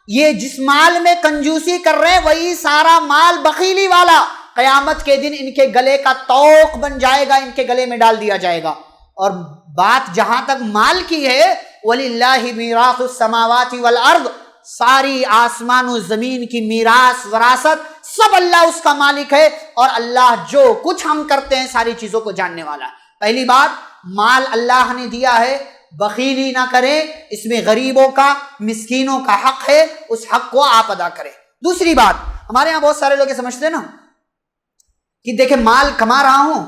یہ جس مال میں کنجوسی کر رہے ہیں وہی سارا مال بخیلی والا قیامت کے دن ان کے گلے کا طوق بن جائے گا، ان کے گلے میں ڈال دیا جائے گا۔ اور بات جہاں تک مال کی ہے، وَلِلَّهِ مِيرَاثُ السَّمَاوَاتِ وَالْأَرْضِ، ساری آسمان و زمین کی میراث وراثت سب اللہ اس کا مالک ہے، اور اللہ جو کچھ ہم کرتے ہیں ساری چیزوں کو جاننے والا ہے۔ پہلی بات، مال اللہ نے دیا ہے، بخیلی نہ کریں، اس میں غریبوں کا مسکینوں کا حق ہے، اس حق کو آپ ادا کریں۔ دوسری بات، ہمارے یہاں بہت سارے لوگ یہ سمجھتے ہیں نا کہ دیکھیں مال کما رہا ہوں،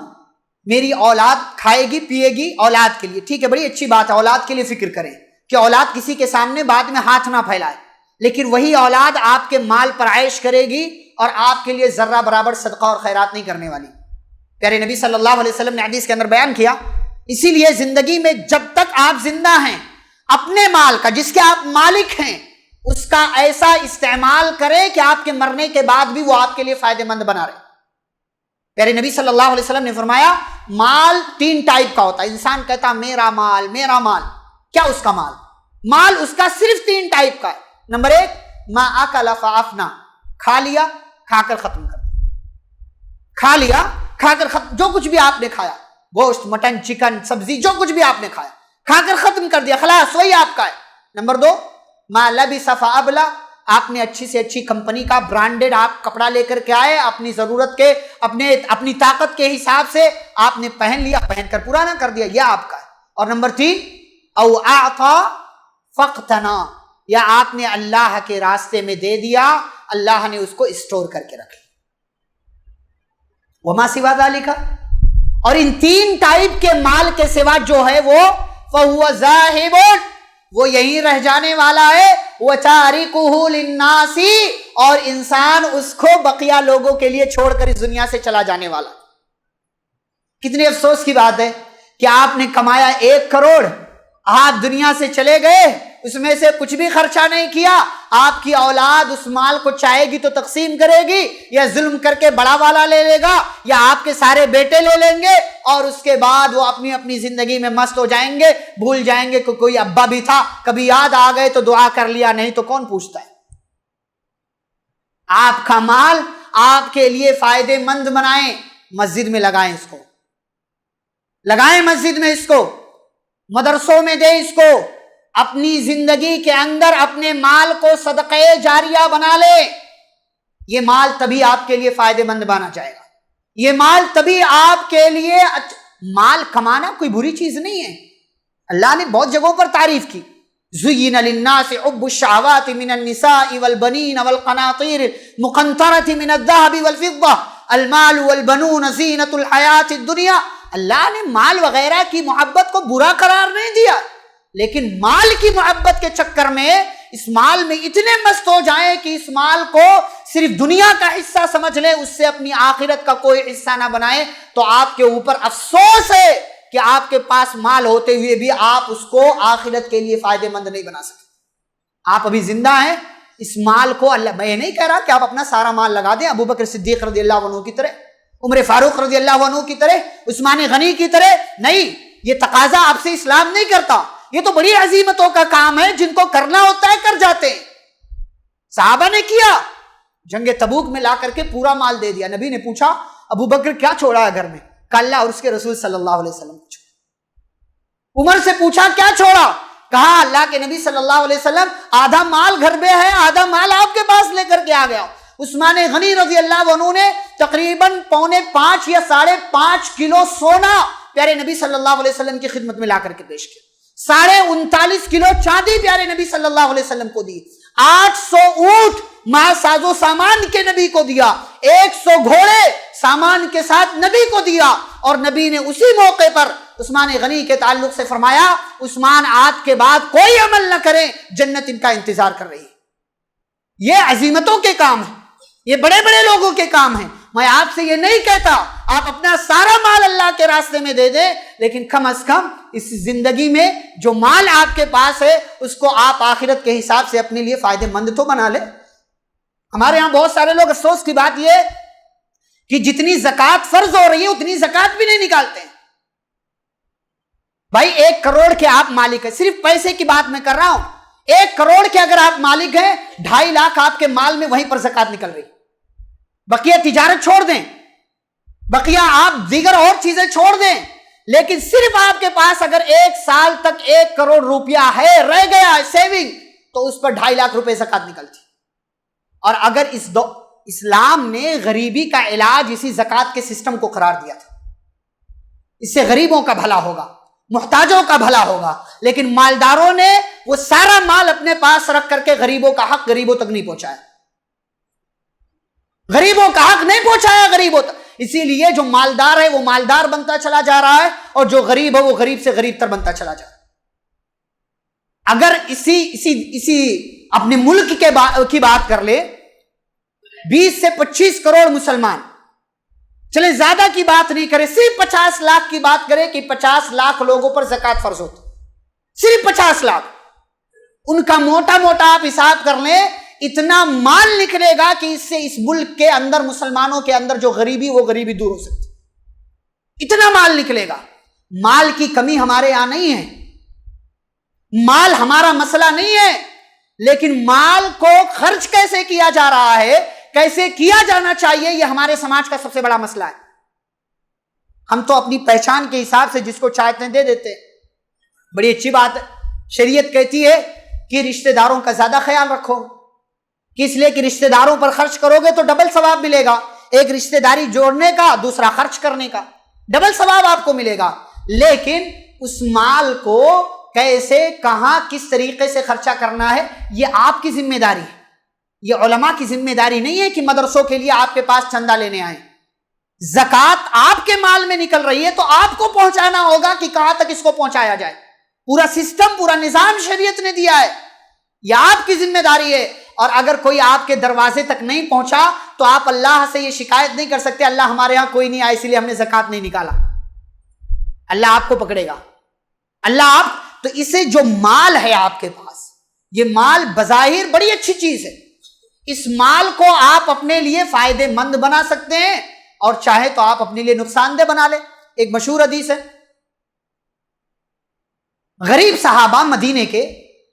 میری اولاد کھائے گی پیے گی اولاد کے لیے، ٹھیک ہے بڑی اچھی بات ہے، اولاد کے لیے فکر کریں کہ اولاد کسی کے سامنے بعد میں ہاتھ نہ پھیلائے، لیکن وہی اولاد آپ کے مال پر عائش کرے گی اور آپ کے لیے ذرہ برابر صدقہ اور خیرات نہیں کرنے والی۔ پیارے نبی صلی اللہ علیہ وسلم نے حدیث کے اندر بیان کیا، اسی لیے زندگی میں جب تک آپ زندہ ہیں اپنے مال کا، جس کے آپ مالک ہیں، اس کا ایسا استعمال کریں کہ آپ کے مرنے کے بعد بھی وہ آپ کے لیے فائدہ مند بنا رہے۔ پیارے نبی صلی اللہ علیہ وسلم نے فرمایا مال 3 ٹائپ کا ہوتا ہے، انسان کہتا میرا مال میرا مال، کیا اس کا مال؟ مال اس کا صرف 3 ٹائپ کا ہے۔ نمبر 1، ما اکل فافنا، کھا لیا کھا کر ختم کر دیا، کھا لیا کھا کر ختم، جو کچھ بھی آپ نے کھایا، گوشت مٹن چکن سبزی جو کچھ بھی آپ نے کھایا کھا کر ختم کر دیا، خلاص وہی آپ کا ہے۔ نمبر 2، ما لبس فابلا، آپ نے اچھی سے اچھی کمپنی کا برانڈڈ آپ کپڑا لے کر کے آئے، اپنی ضرورت کے اپنی طاقت کے حساب سے آپ نے پہن لیا، پہن کر پرانا کر دیا، یہ آپ کا ہے۔ اور نمبر 3، او اعطا فاقتنا، یا آپ نے اللہ کے راستے میں دے دیا، اللہ نے اس کو اسٹور کر کے رکھ لیا۔ وما سوا ذالک، اور ان 3 ٹائپ کے مال کے سوا جو ہے وہ فَهُوَ ذَاهِبٌ، وہ یہیں رہ جانے والا ہے، وَتَارِكُهُ لِلنَّاسِ، اور انسان اس کو بقیہ لوگوں کے لیے چھوڑ کر اس دنیا سے چلا جانے والا۔ کتنی افسوس کی بات ہے کہ آپ نے کمایا 1 کروڑ، آپ دنیا سے چلے گئے، اس میں سے کچھ بھی خرچہ نہیں کیا، آپ کی اولاد اس مال کو چاہے گی تو تقسیم کرے گی، یا ظلم کر کے بڑا والا لے لے گا، یا آپ کے سارے بیٹے لے لیں گے، اور اس کے بعد وہ اپنی زندگی میں مست ہو جائیں گے، بھول جائیں گے کہ کوئی ابا بھی تھا، کبھی یاد آ گئے تو دعا کر لیا، نہیں تو کون پوچھتا ہے۔ آپ کا مال آپ کے لیے فائدے مند بنائیں، مسجد میں لگائیں، اس کو لگائیں، مسجد میں اس کو، مدرسوں میں دیں اس کو، اپنی زندگی کے اندر اپنے مال کو صدقہ جاریہ بنا لے۔ یہ مال تبھی آپ کے لیے فائدے مند بنا جائے گا، یہ مال تبھی آپ کے لیے مال کمانا کوئی بری چیز نہیں ہے، اللہ نے بہت جگہوں پر تعریف کی، زُيِّنَ لِلنَّاسِ حُبُّ الشَّهَوَاتِ مِنَ النِّسَاءِ وَالْبَنِينَ وَالْقَنَاطِيرِ الْمُقَنطَرَةِ مِنَ الذَّهَبِ وَالْفِضَّةِ الْمَالُ وَالْبَنُونَ زِينَةُ الْحَيَاةِ الدُّنْيَا۔ اللہ نے مال وغیرہ کی محبت کو برا قرار نہیں دیا، لیکن مال کی محبت کے چکر میں اس مال میں اتنے مست ہو جائیں کہ اس مال کو صرف دنیا کا حصہ سمجھ لیں، اس سے اپنی آخرت کا کوئی حصہ نہ بنائیں، تو آپ کے اوپر افسوس ہے کہ آپ کے پاس مال ہوتے ہوئے بھی آپ اس کو آخرت کے لیے فائدے مند نہیں بنا سکتے۔ آپ ابھی زندہ ہیں، اس مال کو اللہ، میں یہ نہیں کہہ رہا کہ آپ اپنا سارا مال لگا دیں ابو بکر صدیق رضی اللہ عنہ کی طرح، عمر فاروق رضی اللہ عنہ کی طرح، عثمان غنی کی طرح، نہیں، یہ تقاضا آپ سے اسلام نہیں کرتا۔ یہ تو بڑی عظیمتوں کا کام ہے، جن کو کرنا ہوتا ہے کر جاتے ہیں، صحابہ نے کیا, جنگ تبوک میں لا کر کے پورا مال دے دیا. نبی نے پوچھا ابو بکر کیا چھوڑا ہے گھر میں؟ کہا اللہ اور اس کے رسول صلی اللہ علیہ وسلم کو چھوڑا. عمر سے پوچھا کیا چھوڑا؟ کہا اللہ کے نبی صلی اللہ علیہ وسلم آدھا مال گھر میں ہے, آدھا مال آپ کے پاس لے کر کے آ گیا. عثمان غنی رضی اللہ عنہ نے تقریباً 4.5 یا 5.5 کلو سونا پیارے نبی صلی اللہ علیہ وسلم کی خدمت میں لا کر کے پیش کیا. 39.5 کلو چاندی پیارے نبی صلی اللہ علیہ وسلم کو دی. 800 اونٹ مع ساز و سامان کے نبی کو دیا. 100 گھوڑے سامان کے ساتھ نبی کو دیا. اور نبی نے اسی موقع پر عثمان غنی کے تعلق سے فرمایا عثمان آج کے بعد کوئی عمل نہ کریں, جنت ان کا انتظار کر رہی ہے. یہ عظیمتوں کے کام ہیں, یہ بڑے بڑے لوگوں کے کام ہیں. میں آپ سے یہ نہیں کہتا آپ اپنا سارا مال اللہ کے راستے میں دے دیں, لیکن کم از کم اس زندگی میں جو مال آپ کے پاس ہے اس کو آپ آخرت کے حساب سے اپنے لیے فائدے مند تو بنا لیں. ہمارے ہاں بہت سارے لوگ, افسوس کی بات یہ کہ جتنی زکوٰۃ فرض ہو رہی ہے اتنی زکوٰۃ بھی نہیں نکالتے ہیں. بھائی 1 کروڑ کے آپ مالک ہیں, صرف پیسے کی بات میں کر رہا ہوں. 1 کروڑ کے اگر آپ مالک ہیں, 2.5 لاکھ آپ کے مال میں وہیں پر زکوٰۃ نکل رہی. بقیہ تجارت چھوڑ دیں, بقیہ آپ دیگر اور چیزیں چھوڑ دیں, لیکن صرف آپ کے پاس اگر 1 سال تک 1 کروڑ روپیہ ہے, رہ گیا ہے سیونگ, تو اس پر 2.5 لاکھ روپے زکوٰۃ نکلتی. اور اگر اسلام نے غریبی کا علاج اسی زکوٰۃ کے سسٹم کو قرار دیا تھا, اس سے غریبوں کا بھلا ہوگا, محتاجوں کا بھلا ہوگا, لیکن مالداروں نے وہ سارا مال اپنے پاس رکھ کر کے غریبوں کا حق غریبوں تک نہیں پہنچایا, غریبوں کا حق نہیں پہنچایا غریبوں تک. اسی لیے جو مالدار ہے وہ مالدار بنتا چلا جا رہا ہے, اور جو غریب ہے وہ غریب سے غریب تر بنتا چلا جا رہا ہے. اگر اسی اپنے ملک کی بات کر لے, 20 سے 25 کروڑ مسلمان, چلیں زیادہ کی بات نہیں کرے, صرف 50 لاکھ کی بات کرے کہ 50 لاکھ لوگوں پر زکوٰۃ فرض ہوتی, صرف 50 لاکھ, ان کا موٹا موٹا آپ حساب کر لیں, اتنا مال نکلے گا کہ اس سے اس ملک کے اندر مسلمانوں کے اندر جو غریبی وہ غریبی دور ہو سکتی. اتنا مال نکلے گا. مال کی کمی ہمارے یہاں نہیں ہے, مال ہمارا مسئلہ نہیں ہے, لیکن مال کو خرچ کیسے کیا جا رہا ہے, کیسے کیا جانا چاہیے, یہ ہمارے سماج کا سب سے بڑا مسئلہ ہے. ہم تو اپنی پہچان کے حساب سے جس کو چاہتے ہیں دے دیتے ہیں. بڑی اچھی بات ہے, شریعت کہتی ہے کہ رشتہ داروں کا زیادہ خیال رکھو, کہ اس لیے کہ رشتہ داروں پر خرچ کرو گے تو ڈبل ثواب ملے گا. ایک رشتہ داری جوڑنے کا, دوسرا خرچ کرنے کا, ڈبل ثواب آپ کو ملے گا. لیکن اس مال کو کیسے, کہاں, کس طریقے سے خرچہ کرنا ہے, یہ آپ کی ذمہ داری ہے. یہ علماء کی ذمہ داری نہیں ہے کہ مدرسوں کے لیے آپ کے پاس چندہ لینے آئیں. زکوٰۃ آپ کے مال میں نکل رہی ہے تو آپ کو پہنچانا ہوگا کہ کہاں تک اس کو پہنچایا جائے. پورا سسٹم, پورا نظام شریعت نے دیا ہے, یہ آپ کی ذمہ داری ہے. اور اگر کوئی آپ کے دروازے تک نہیں پہنچا تو آپ اللہ سے یہ شکایت نہیں کر سکتے اللہ ہمارے ہاں کوئی نہیں آیا اس لیے ہم نے زکوٰۃ نہیں نکالا. اللہ آپ کو پکڑے گا. اللہ آپ, تو اسے جو مال ہے آپ کے پاس, یہ مال بظاہر بڑی اچھی چیز ہے. اس مال کو آپ اپنے لیے فائدے مند بنا سکتے ہیں, اور چاہے تو آپ اپنے لیے نقصان دہ بنا لیں. ایک مشہور حدیث ہے, غریب صحابہ مدینے کے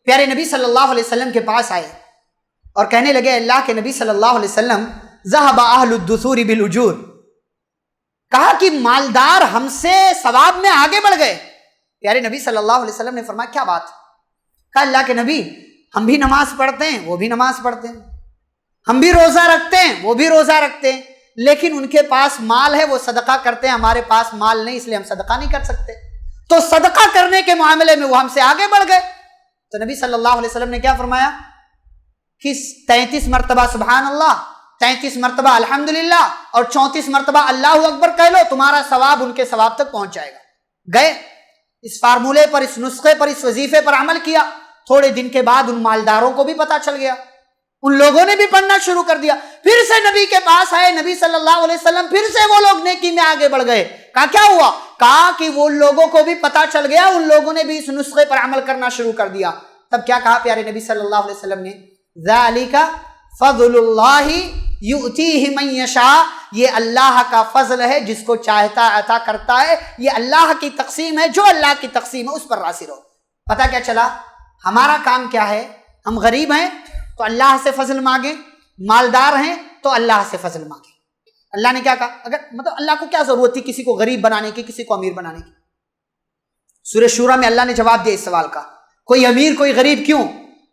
پیارے نبی صلی اللہ علیہ وسلم کے پاس آئے اور کہنے لگے اللہ کے نبی صلی اللہ علیہ وسلم, ذهب اہل الدثور بالاجور, کہا کہ مالدار ہم سے ثواب میں آگے بڑھ گئے. پیارے نبی صلی اللہ علیہ وسلم نے فرمایا کیا بات؟ کہا اللہ کے نبی ہم بھی نماز پڑھتے ہیں, وہ بھی نماز پڑھتے ہیں, ہم بھی روزہ رکھتے ہیں, وہ بھی روزہ رکھتے ہیں, لیکن ان کے پاس مال ہے وہ صدقہ کرتے ہیں, ہمارے پاس مال نہیں اس لیے ہم صدقہ نہیں کر سکتے. تو صدقہ کرنے کے معاملے میں وہ ہم سے آگے بڑھ گئے. تو نبی صلی اللہ علیہ وسلم نے کیا فرمایا کہ 33 مرتبہ سبحان اللہ, 33 مرتبہ الحمدللہ اور 34 مرتبہ اللہ اکبر کہہ لو, تمہارا ثواب ان کے ثواب تک پہنچ جائے گا. گئے, اس فارمولے پر, اس نسخے پر, اس وظیفے پر عمل کیا. تھوڑے دن کے بعد ان مالداروں کو بھی پتا چل گیا, ان لوگوں نے بھی پڑھنا شروع کر دیا. پھر سے نبی کے پاس آئے, نبی صلی اللہ علیہ وسلم, پھر سے وہ لوگ نیکی میں آگے بڑھ گئے. کہا کیا ہوا؟ کہا کہ وہ لوگوں کو بھی پتا چل گیا, ان لوگوں نے بھی اس نسخے پر عمل کرنا شروع کر دیا. تب کیا کہا پیارے نبی صلی اللہ علیہ وسلم نے, ذالک فضل اللہ یؤتیہ من یشاء, یہ اللہ کا فضل ہے جس کو چاہتا عطا کرتا ہے, یہ اللہ کی تقسیم ہے, جو اللہ کی تقسیم ہے اس پر راضی رہو. پتہ کیا چلا, ہمارا کام کیا ہے, ہم غریب ہیں, تو اللہ سے فضل مانگیں، مالدار ہیں تو اللہ سے فضل مانگیں۔ اللہ نے کیا کہا؟ اگر مطلب اللہ کو کیا ضرورت تھی کسی کو غریب بنانے کی، کسی کو امیر بنانے کی؟ سورہ شورا میں اللہ نے جواب دیا اس سوال کا، کوئی امیر کوئی غریب کیوں؟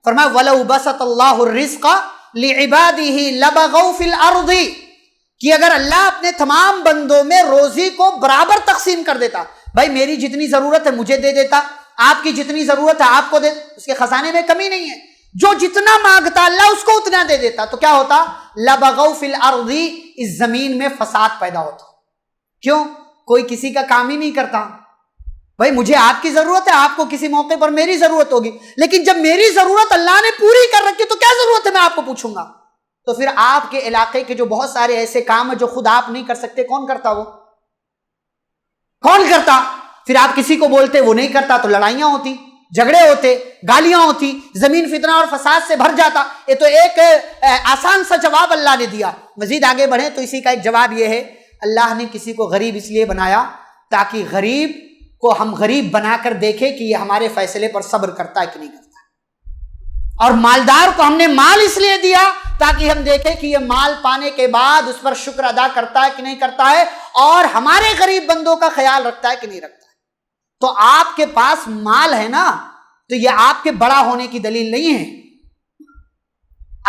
فرمایا وَلَوْ بَسَطَ اللَّهُ الرِّزْقَ لِعِبَادِهِ لَبَغَوْا فِي الْأَرْضِ، کہ اگر اللہ اپنے تمام بندوں میں روزی کو برابر تقسیم کر دیتا، بھائی میری جتنی ضرورت ہے مجھے دے دیتا، آپ کی جتنی ضرورت ہے آپ کو دے، اس کے خزانے میں کمی نہیں ہے، جو جتنا مانگتا اللہ اس کو اتنا دے دیتا، تو کیا ہوتا؟ لَبَغَوْا فِي الْأَرْضِ، اس زمین میں فساد پیدا ہوتا۔ کیوں؟ کوئی کسی کا کام ہی نہیں کرتا۔ بھائی مجھے آپ کی ضرورت ہے، آپ کو کسی موقع پر میری ضرورت ہوگی، لیکن جب میری ضرورت اللہ نے پوری کر رکھی تو کیا ضرورت ہے میں آپ کو پوچھوں گا؟ تو پھر آپ کے علاقے کے جو بہت سارے ایسے کام ہیں جو خود آپ نہیں کر سکتے، کون کرتا؟ وہ کون کرتا؟ پھر آپ کسی کو بولتے وہ نہیں کرتا تو لڑائیاں ہوتی، جھگڑے ہوتے، گالیاں ہوتی، زمین فتنہ اور فساد سے بھر جاتا۔ یہ تو ایک آسان سا جواب اللہ نے دیا۔ مزید آگے بڑھیں تو اسی کا ایک جواب یہ ہے، اللہ نے کسی کو غریب اس لیے بنایا تاکہ غریب کو ہم غریب بنا کر دیکھیں کہ یہ ہمارے فیصلے پر صبر کرتا ہے کہ نہیں کرتا، اور مالدار کو ہم نے مال اس لیے دیا تاکہ ہم دیکھیں کہ یہ مال پانے کے بعد اس پر شکر ادا کرتا ہے کہ نہیں کرتا ہے، اور ہمارے غریب بندوں کا خیال رکھتا ہے کہ نہیں رکھتا ہے۔ تو آپ کے پاس مال ہے نا، تو یہ آپ کے بڑا ہونے کی دلیل نہیں ہے،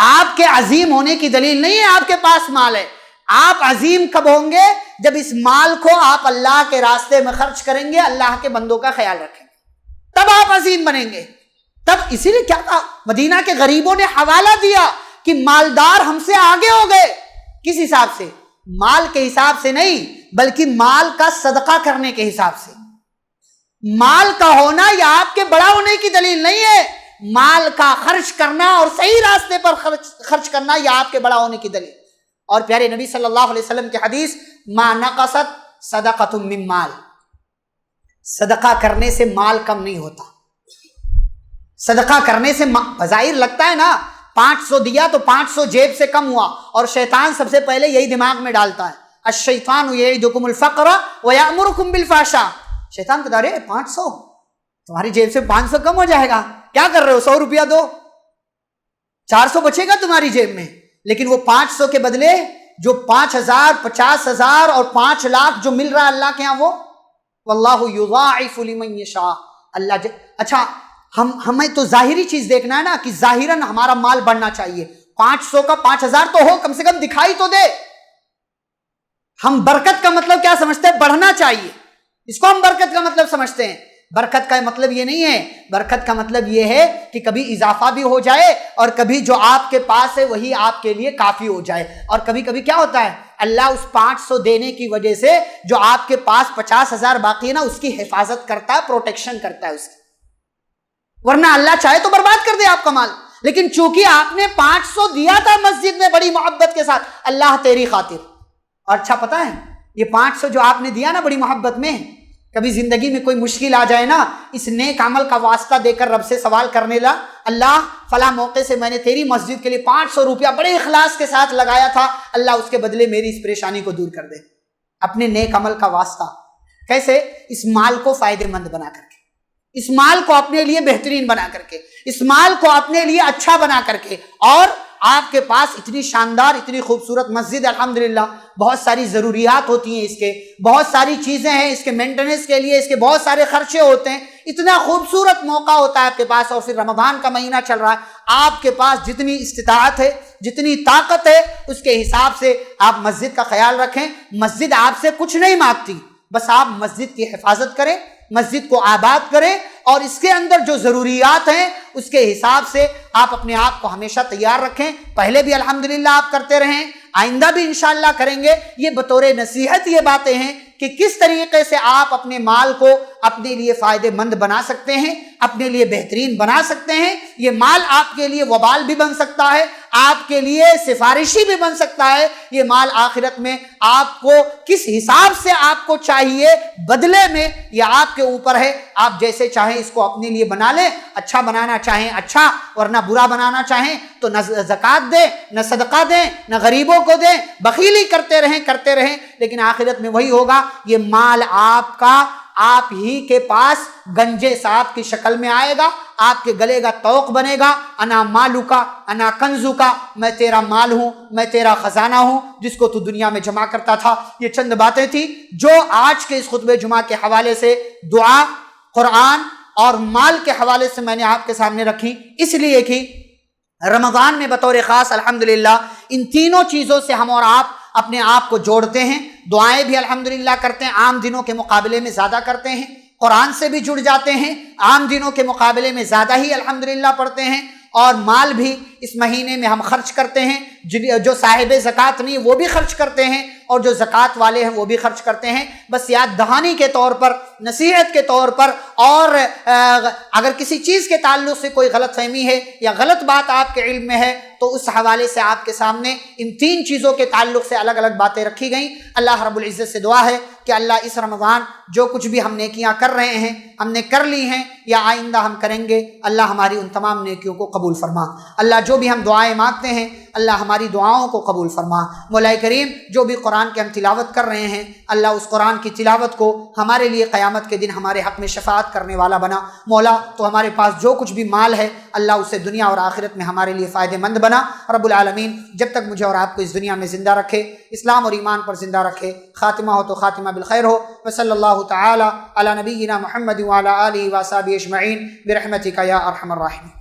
آپ کے عظیم ہونے کی دلیل نہیں ہے۔ آپ کے پاس مال ہے، آپ عظیم کب ہوں گے؟ جب اس مال کو آپ اللہ کے راستے میں خرچ کریں گے، اللہ کے بندوں کا خیال رکھیں گے، تب آپ عظیم بنیں گے۔ تب اسی لیے کیا کہا؟ مدینہ کے غریبوں نے حوالہ دیا کہ مالدار ہم سے آگے ہو گئے۔ کس حساب سے؟ مال کے حساب سے نہیں، بلکہ مال کا صدقہ کرنے کے حساب سے۔ مال کا ہونا یہ آپ کے بڑا ہونے کی دلیل نہیں ہے، مال کا خرچ کرنا اور صحیح راستے پر خرچ کرنا یہ آپ کے بڑا ہونے کی دلیل۔ اور پیارے نبی صلی اللہ علیہ وسلم کی حدیث، ما نقصت صدقۃ من مال، صدقہ کرنے سے مال کم نہیں ہوتا۔ صدقہ کرنے سے بظاہر لگتا ہے نا 500 دیا تو 500 جیب سے کم ہوا، اور شیطان سب سے پہلے یہی دماغ میں ڈالتا ہے، الشیطان یعدکم الفقر ویأمرکم بالفحشاء۔ شیطان کہتا ہے 500 تمہاری جیب سے 500 کم ہو جائے گا، کیا کر رہے ہو؟ 100 روپیہ دو، 400 بچے گا تمہاری جیب میں۔ لیکن وہ 500 کے بدلے جو 5000 50,000 اور 5 لاکھ جو مل رہا ہے اللہ کے ہاں، وہ واللہ یضاعف لمن یشاء۔ اللہ اچھا ہمیں تو ظاہری چیز دیکھنا ہے نا کہ ظاہراً ہمارا مال بڑھنا چاہیے، 500 کا 5000 تو ہو، کم سے کم دکھائی تو دے۔ ہم برکت کا مطلب کیا سمجھتے ہیں؟ بڑھنا چاہیے، اس کو ہم برکت کا مطلب سمجھتے ہیں۔ برکت کا مطلب یہ نہیں ہے، برکت کا مطلب یہ ہے کہ کبھی اضافہ بھی ہو جائے، اور کبھی جو آپ کے پاس ہے وہی آپ کے لیے کافی ہو جائے۔ اور کبھی کبھی کیا ہوتا ہے، اللہ اس 500 دینے کی وجہ سے جو آپ کے پاس 50,000 باقی ہے نا، اس کی حفاظت کرتا ہے، پروٹیکشن کرتا ہے اس کی، ورنہ اللہ چاہے تو برباد کر دے آپ کا مال۔ لیکن چونکہ آپ نے 500 دیا تھا مسجد میں بڑی محبت کے ساتھ، اللہ تیری خاطر۔ اور اچھا پتا ہے یہ 500 جو آپ نے دیا نا بڑی محبت میں، کبھی زندگی میں کوئی مشکل آ جائے نا، اس نیک عمل کا واسطہ دے کر رب سے سوال کرنے لا، اللہ فلاں موقع سے میں نے تیری مسجد کے لیے 500 روپیہ بڑے اخلاص کے ساتھ لگایا تھا، اللہ اس کے بدلے میری اس پریشانی کو دور کر دے۔ اپنے نیک عمل کا واسطہ کیسے؟ اس مال کو فائدہ مند بنا کر کے، اس مال کو اپنے لیے بہترین بنا کر کے، اس مال کو اپنے لیے اچھا بنا کر کے۔ اور آپ کے پاس اتنی شاندار اتنی خوبصورت مسجد، الحمدللہ بہت ساری ضروریات ہوتی ہیں، اس کے بہت ساری چیزیں ہیں، اس کے مینٹیننس کے لیے اس کے بہت سارے خرچے ہوتے ہیں، اتنا خوبصورت موقع ہوتا ہے آپ کے پاس، اور پھر رمضان کا مہینہ چل رہا ہے، آپ کے پاس جتنی استطاعت ہے جتنی طاقت ہے اس کے حساب سے آپ مسجد کا خیال رکھیں۔ مسجد آپ سے کچھ نہیں مانگتی، بس آپ مسجد کی حفاظت کریں، مسجد کو آباد کریں، اور اس کے اندر جو ضروریات ہیں اس کے حساب سے آپ اپنے آپ کو ہمیشہ تیار رکھیں۔ پہلے بھی الحمدللہ آپ کرتے رہیں، آئندہ بھی انشاءاللہ کریں گے۔ یہ بطور نصیحت یہ باتیں ہیں کہ کس طریقے سے آپ اپنے مال کو اپنے لیے فائدہ مند بنا سکتے ہیں، اپنے لیے بہترین بنا سکتے ہیں۔ یہ مال آپ کے لیے وبال بھی بن سکتا ہے، آپ کے لیے سفارشی بھی بن سکتا ہے۔ یہ مال آخرت میں آپ کو کس حساب سے آپ کو چاہیے بدلے میں یہ آپ کے اوپر ہے، آپ جیسے چاہیں اس کو اپنے لیے بنا لیں۔ اچھا بنانا چاہیں اچھا، ورنہ برا بنانا چاہیں تو نہ زکوٰۃ دیں، نہ صدقہ دیں، نہ غریبوں کو دیں، بخیلی کرتے رہیں، لیکن آخرت میں وہی ہوگا، یہ مال آپ کا آپ ہی کے پاس گنجے صاحب کی شکل میں آئے گا، آپ کے گلے کا طوق بنے گا، انا مالو کا انا کنزو کا، میں تیرا مال ہوں، میں تیرا خزانہ ہوں جس کو تو دنیا میں جمع کرتا تھا۔ یہ چند باتیں تھیں جو آج کے اس خطبہ جمعہ کے حوالے سے دعا، قرآن اور مال کے حوالے سے میں نے آپ کے سامنے رکھی، اس لیے کہ رمضان میں بطور خاص الحمدللہ ان تینوں چیزوں سے ہم اور آپ اپنے آپ کو جوڑتے ہیں، دعائیں بھی الحمدللہ کرتے ہیں، عام دنوں کے مقابلے میں زیادہ کرتے ہیں، قرآن سے بھی جڑ جاتے ہیں، عام دنوں کے مقابلے میں زیادہ ہی الحمدللہ پڑھتے ہیں، اور مال بھی اس مہینے میں ہم خرچ کرتے ہیں، جو صاحب زکوٰۃ نہیں وہ بھی خرچ کرتے ہیں، اور جو زکوٰۃ والے ہیں وہ بھی خرچ کرتے ہیں۔ بس یاد دہانی کے طور پر، نصیحت کے طور پر، اور اگر کسی چیز کے تعلق سے کوئی غلط فہمی ہے یا غلط بات آپ کے علم میں ہے تو اس حوالے سے آپ کے سامنے ان تین چیزوں کے تعلق سے الگ الگ باتیں رکھی گئیں۔ اللہ رب العزت سے دعا ہے کہ اللہ اس رمضان جو کچھ بھی ہم نیکیاں کر رہے ہیں، ہم نے کر لی ہیں یا آئندہ ہم کریں گے، اللہ ہماری ان تمام نیکیوں کو قبول فرما۔ اللہ جو بھی ہم دعائیں مانگتے ہیں اللہ ہماری دعاؤں کو قبول فرما۔ مولا کریم جو بھی قرآن کی ہم تلاوت کر رہے ہیں اللہ اس قرآن کی تلاوت کو ہمارے لیے قیامت کے دن ہمارے حق میں شفاعت کرنے والا بنا۔ مولا تو ہمارے پاس جو کچھ بھی مال ہے اللہ اسے دنیا اور آخرت میں ہمارے لیے فائدہ مند بنا۔ رب العالمین جب تک مجھے اور آپ کو اس دنیا میں زندہ رکھے، اسلام اور ایمان پر زندہ رکھے، خاتمہ ہو تو خاتمہ بالخیر ہو۔ وصلی اللہ تعالی علی نبینا محمد وعلی آلہ وصحبہ اجمعین برحمتک یا ارحم الراحمین۔